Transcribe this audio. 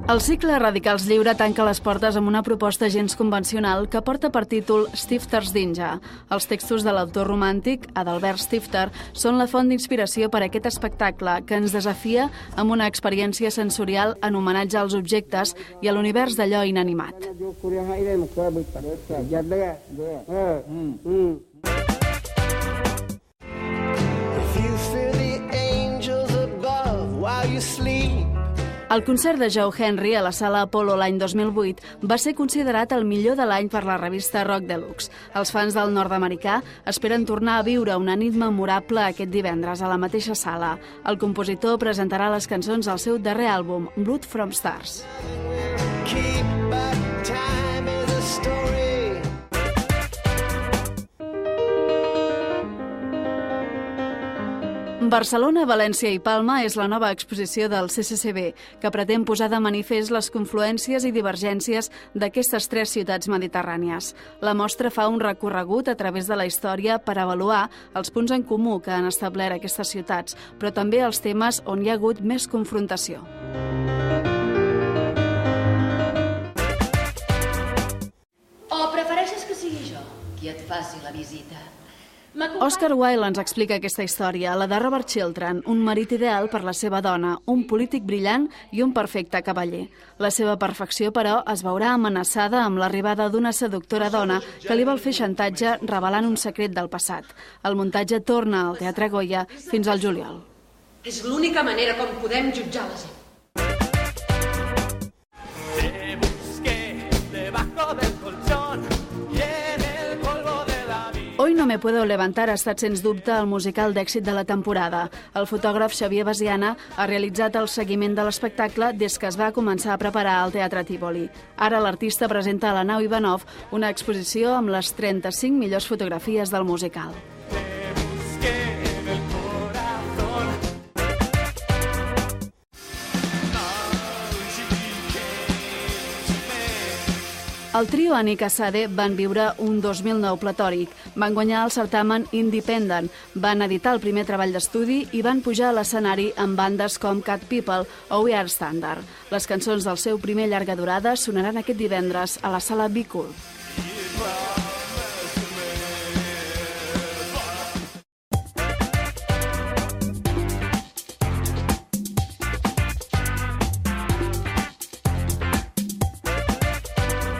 El cicle Radicals Lliure tanca les portes amb una proposta gens convencional que porta per títol Stifter's Dinja. Els textos de l'autor romàntic, Adalbert Stifter, són la font d'inspiració per a aquest espectacle que ens desafia amb una experiència sensorial en homenatge als objectes i a l'univers d'allò inanimat. El concert de Joe Henry a la Sala Apollo l'any 2008 va ser considerat el millor de l'any per la revista Rock Deluxe. Els fans del nord-americà esperen tornar a viure una nit memorable aquest divendres a la mateixa sala. El compositor presentarà les cançons del seu darrer àlbum, Blood from Stars. Barcelona, València i Palma és la nova exposició del CCCB, que pretén posar de manifest les confluències i divergències d'aquestes tres ciutats mediterrànies. La mostra fa un recorregut a través de la història per avaluar els punts en comú que han establert aquestes ciutats, però també els temes on hi ha hagut més confrontació. O prefereixes que sigui jo qui et faci la visita? Oscar Wilde ens explica aquesta història, la de Robert Chiltern, un marit ideal per la seva dona, un polític brillant i un perfecte cavaller. La seva perfecció, però, es veurà amenaçada amb l'arribada d'una seductora dona que li vol fer xantatge revelant un secret del passat. El muntatge torna al Teatre Goya fins al juliol. És l'única manera com podem jutjar la gent. Te busqué debajo del colchón y en el polvo de la vida. Hoy no me puedo levantar ha estat sens dubte el musical d'èxit de la temporada. El fotògraf Xavier Basiana ha realitzat el seguiment de l'espectacle des que es va començar a preparar al Teatre Tívoli. Ara l'artista presenta a la nau Ivanov una exposició amb les 35 millors fotografies del musical. El trio Anik Assade van viure un 2009 platòric. Van guanyar el certamen Independent, van editar el primer treball d'estudi i van pujar a l'escenari amb bandes com Cat People o We Are Standard. Les cançons del seu primer llarga durada sonaran aquest divendres a la Sala Be Cool.